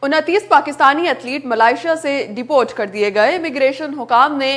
29 Pakistani athlete Malaysia से deport कर दिए गए। इमिग्रेशन हुकाम ने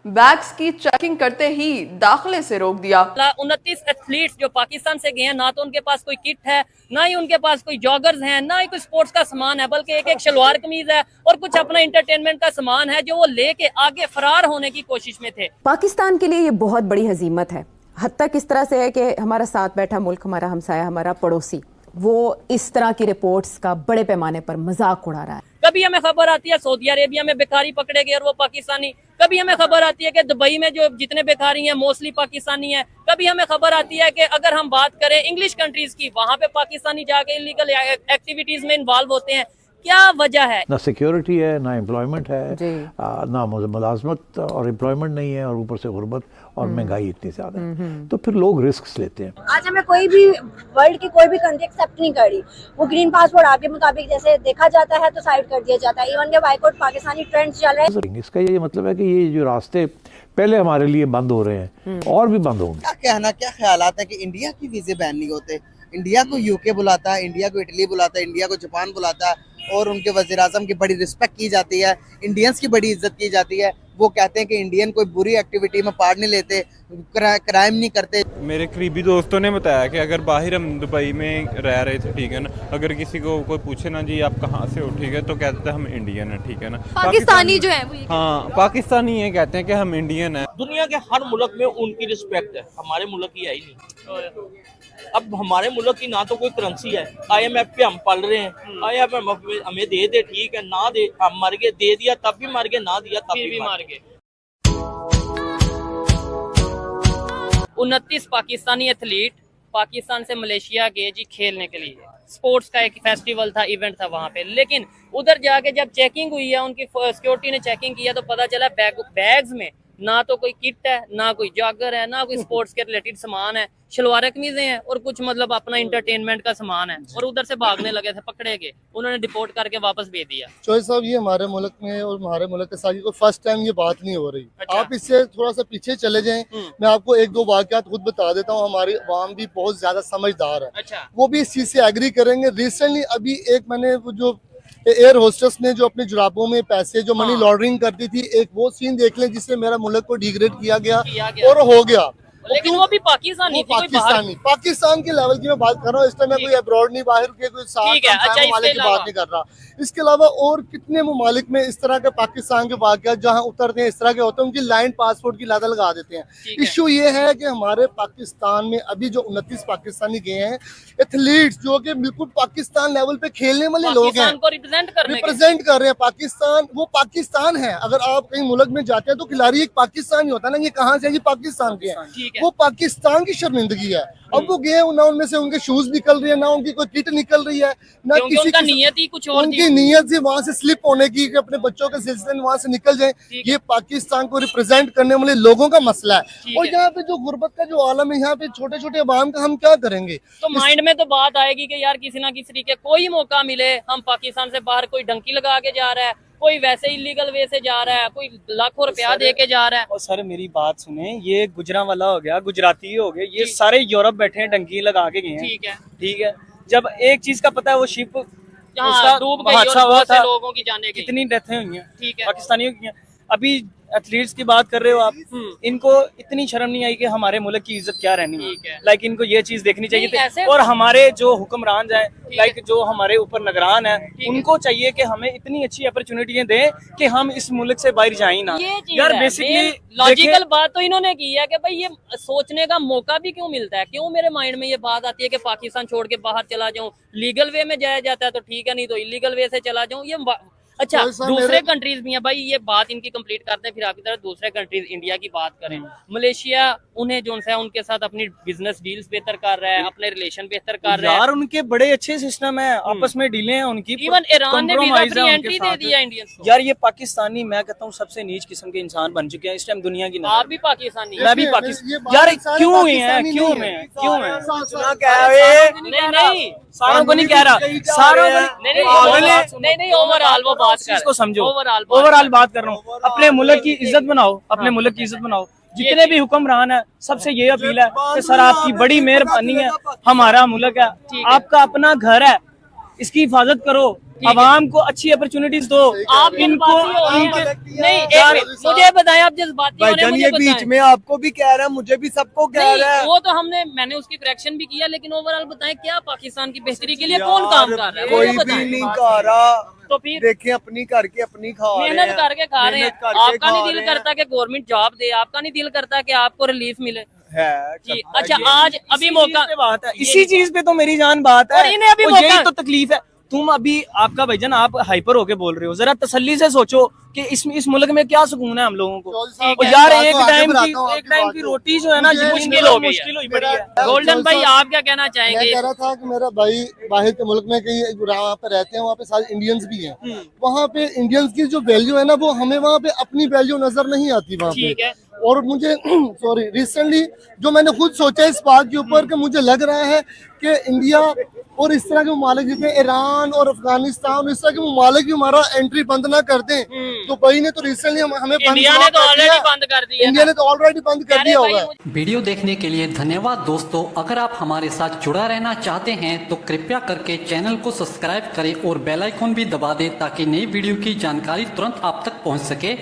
बैग्स की चेकिंग करते ही दाखिले से रोक दिया। 29 एथलीट्स जो पाकिस्तान से गए हैं, ना तो उनके पास कोई किट है, ना ही उनके पास कोई जॉगर्स हैं, ना ही कोई स्पोर्ट्स का सामान है, बल्कि एक शलवार कमीज है और कुछ अपना एंटरटेनमेंट का सामान है जो वो लेके आगे फरार होने की कोशिश में थे। पाकिस्तान के लिए ये बहुत बड़ी हजीमत है। हद तक इस तरह से है कि हमारा साथ बैठा मुल्क, हमारा हमसाया, हमारा पड़ोसी, वो इस तरह की रिपोर्ट्स का बड़े पैमाने पर मजाक उड़ा रहा है। कभी हमें खबर आती है सऊदी अरेबिया में बेकारी पकड़े गए और वो पाकिस्तानी, कभी हमें खबर आती है कि दुबई में जो जितने बेकारी हैं मोस्टली पाकिस्तानी हैं, कभी हमें खबर आती है कि अगर हम बात करें इंग्लिश कंट्रीज की, वहां पे पाकिस्तानी जाके इलीगल एक्टिविटीज में इन्वॉल्व होते हैं। क्या वजह है? ना सिक्योरिटी है, ना एम्प्लॉयमेंट है, ना मुलाजमत और एम्प्लॉयमेंट नहीं है, और ऊपर से गुर्बत और महंगाई इतनी ज्यादा है, तो फिर लोग रिस्क लेते हैं। आज हमें कोई भी वर्ल्ड की कोई भी कंट्री एक्सेप्ट नहीं कर रही। वो ग्रीन पासपोर्ट आपके मुताबिक जैसे देखा जाता है तो साइड कर दिया जाता है। इवन के बाइकआउट पाकिस्तानी ट्रेंड्स चल रहे हैं। इसका ये मतलब है कि ये जो रास्ते पहले हमारे लिए बंद हो रहे हैं और भी बंद होंगे। क्या कहना, क्या ख्यालात है कि इंडिया की वीजे बैन नहीं होते? इंडिया को यूके बुलाता है, इंडिया को इटली बुलाता है, इंडिया को जापान बुलाता है और उनके वज़ीर आज़म की बड़ी रिस्पेक्ट की जाती है, इंडियंस की बड़ी इज्जत की जाती है। वो कहते हैं कि इंडियन कोई बुरी एक्टिविटी में पार्ट नहीं लेते, क्राइम नहीं करते। मेरे करीबी दोस्तों ने बताया कि अगर बाहर हम दुबई में रह रहे थे, ठीक है ना, अगर किसी को कोई पूछे ना जी आप कहाँ से हो, ठीक है, तो कहते थे हम इंडियन है, ठीक है ना। पाकिस्तानी जो है वो हाँ, पाकिस्तानी ये कहते हैं कि हम इंडियन है। दुनिया के हर मुल्क में उनकी रिस्पेक्ट है, हमारे मुल्क की है ही नहीं। अब हमारे मुल्क की ना तो कोई करेंसी है, IMF पे हम पल रहे हैं, IMF हमें दे दे, ठीक है, ना दे हम मर गए, दे दिया तब भी मर गए, ना दिया तब भी मर गए। 29 पाकिस्तानी एथलीट पाकिस्तान से मलेशिया गए जी खेलने के लिए। स्पोर्ट्स का एक फेस्टिवल था, इवेंट था वहां पे, लेकिन उधर जाके जब चेकिंग हुई है, उनकी सिक्योरिटी ने चेकिंग किया तो पता चला बैग्स में ना तो कोई किट है, ना कोई जॉगर है, ना कोई स्पोर्ट्स के रिलेटेड सामान है, शलवार कमीजें हैं और कुछ मतलब अपना एंटरटेनमेंट का सामान है, और उधर से भागने लगे थे, पकड़े गए, उन्होंने डिपोर्ट करके वापस भेज दिया। चौधरी साहब, ये हमारे मुल्क में और हमारे मुल्क के साथ कोई फर्स्ट टाइम ये बात नहीं हो रही। अच्छा। आप इससे थोड़ा सा पीछे चले जाएं, मैं आपको एक दो वाकयात खुद बता देता हूँ। हमारी अवाम भी बहुत ज्यादा समझदार है। अच्छा। वो भी इस चीज से एग्री करेंगे। रिसेंटली अभी एक मैंने जो एयर होस्टेस ने जो अपने जुराबों में पैसे जो मनी लॉन्ड्रिंग करती थी, एक वो सीन देख लें जिससे मेरा मुल्क को डिग्रेड किया गया और हो गया। लेकिन वो भी पाकिस्तानी थी, पाकिस्तान के लेवल की मैं बात कर रहा हूँ। इस टाइम मैं कोई अब्रॉड नहीं, बाहर के कोई वाले की बात नहीं कर रहा। इसके अलावा और कितने ममालिक में इस तरह के पाकिस्तान के वाक़यात जहाँ उतरते हैं इस तरह के होते हैं, उनकी लाइन पासपोर्ट की लादा लगा देते हैं। इशू ये है कि हमारे पाकिस्तान में अभी जो 29 पाकिस्तानी गए हैं एथलीट्स, जो कि बिल्कुल पाकिस्तान लेवल पे खेलने वाले लोग हैं, रिप्रेजेंट कर रहे हैं पाकिस्तान। वो पाकिस्तान है। अगर आप कहीं मुल्क में जाते हैं तो खिलाड़ी एक पाकिस्तानी होता है ना, ये कहाँ से है? ये पाकिस्तान के हैं। वो पाकिस्तान की शर्मिंदगी है। अब वो गए, ना उनमें से उनके शूज निकल रही है, ना उनकी कोई किट निकल रही है, ना किसी की नीयत ही कुछ और, उनकी नीयत से वहाँ से स्लिप होने की कि अपने बच्चों के सिलसिले में वहाँ से निकल जाए। ये पाकिस्तान को रिप्रेजेंट करने वाले लोगों का मसला है। और यहाँ पे जो गुर्बत का जो आलम है, यहाँ पे छोटे छोटे अवाम का हम क्या करेंगे? तो माइंड में तो बात आएगी कि यार किसी ना किसी तरीके कोई मौका मिले, हम पाकिस्तान से बाहर, कोई डंकी लगा के जा रहा है, कोई वैसे इलीगल वे से जा रहा है, कोई लाखों रुपया दे के जा रहा है। और सर मेरी बात सुने, ये गुजरांवाला हो गया, गुजराती हो गए, ये सारे यूरोप बैठे हैं, डंकी लगा के गए हैं। ठीक है। जब एक चीज का पता है, वो शिप डूब गई हादसा हुआ था, लोगों की जाने की कितनी डेथें हुई हैं पाकिस्तानियों की। अभी एथलीट्स की बात कर रहे हो आप, इनको इतनी शर्म नहीं आई कि हमारे मुल्क की इज्जत क्या रहनी है। लाइक इनको ये चीज देखनी चाहिए थी। और हमारे जो हुक्मरान हैं, लाइक जो हमारे ऊपर निगरान है, उनको चाहिए कि हमें इतनी अच्छी अपॉर्चुनिटियां दें कि हम इस मुल्क से बाहर जाएं ना। यार बेसिकली लॉजिकल बात तो इन्होंने की है कि भाई ये सोचने का मौका भी क्यों मिलता है, क्यों मेरे माइंड में ये बात आती है कि पाकिस्तान छोड़ के बाहर चला जाऊं, लीगल वे में जाया जाता है तो ठीक है, नहीं तो इलीगल वे से चला जाऊं। ये अच्छा, दूसरे कंट्रीज भी हैं भाई, ये बात इनकी कंप्लीट करते हैं, फिर आपकी तरह दूसरे कंट्रीज इंडिया की बात करें। मलेशिया उन्हें जो है उनके साथ अपनी बिजनेस डील्स बेहतर कर रहा है, अपने रिलेशन बेहतर कर रहा है। यार उनके बड़े अच्छे सिस्टम है, आपस में डीलें हैं उनकी। इवन ईरान ने वीजा फ्री एंट्री दे दिया इंडियंस को। यार ये पाकिस्तानी, मैं कहता हूँ सबसे नीच किस्म के इंसान बन चुके हैं इस टाइम दुनिया की। आप भी पाकिस्तानी, मैं भी पाकिस्तानी। यार क्यों हुए हैं, क्यों है? नहीं, सारों को नहीं कह रहा, सारों नहीं, ओवरऑल वो बात इसको समझो, ओवरऑल बात कर रहा हूँ। अपने मुल्क की इज्जत बनाओ, अपने मुल्क की इज्जत बनाओ। जितने भी हुक्मरान है, सबसे ये अपील है कि सर आपकी बड़ी मेहरबानी है, हमारा मुल्क है, आपका अपना घर है, इसकी हिफाजत करो। आवाम को अच्छी अपॉर्चुनिटीज दो। आप इनको नहीं, एक मिनट, मुझे बताएं, आप जज्बाती हो रहे हैं, मुझे बीच में आपको भी कह रहा है, मुझे भी सबको कह रहा है। वो तो मैंने उसकी करेक्शन भी किया, लेकिन ओवरऑल बताएं क्या पाकिस्तान की बेहतरी के लिए कौन काम कर रहा है? कोई भी नहीं कर रहा। तो फिर देखें, अपनी करके अपनी खा रहे हैं, मेहनत करके खा रहे हैं। आपका नहीं दिल करता कि गवर्नमेंट जॉब दे, आपका नहीं दिल करता कि आपको रिलीफ मिले है। अच्छा, आज अभी मौका बात है, इसी चीज पे तो मेरी जान बात है, और इन्हें अभी यही तो तकलीफ है। तुम अभी आपका भाईजान, आप हाइपर होके बोल रहे हो, जरा तसल्ली से सोचो कि इस मुल्क में क्या सुकून है हम लोगों को। और यार एक टाइम की रोटी जो है ना, मुश्किल हो पड़ी है। गोल्डन भाई, आप क्या कहना चाहेंगे? मैं कह रहा था कि मेरा भाई बाहर के मुल्क में कहीं वहाँ पे रहते हैं, वहाँ पे सारे इंडियंस भी हैं। वहाँ पे इंडियंस की जो वैल्यू है ना, वो हमें वहाँ पे अपनी वैल्यू नजर नहीं आती वहाँ पे। और मुझे सॉरी, रिसेंटली जो मैंने खुद सोचा इस बात के ऊपर कि मुझे लग रहा है कि इंडिया और इस तरह के ममालिक जैसे ईरान और अफगानिस्तान, इस तरह के ममालिक भी हमारा एंट्री बंद ना कर दें। तो भाई ने तो रिसेंटली हमें इंडिया ने तो ऑलरेडी बंद कर दिया, इंडिया ने तो ऑलरेडी बंद कर दिया होगा। वीडियो देखने के लिए धन्यवाद दोस्तों। अगर आप हमारे साथ जुड़ा रहना चाहते हैं तो कृपया करके चैनल को सब्सक्राइब करें और बेल आइकन भी दबा दें, ताकि नई वीडियो की जानकारी तुरंत आप तक पहुंच सके।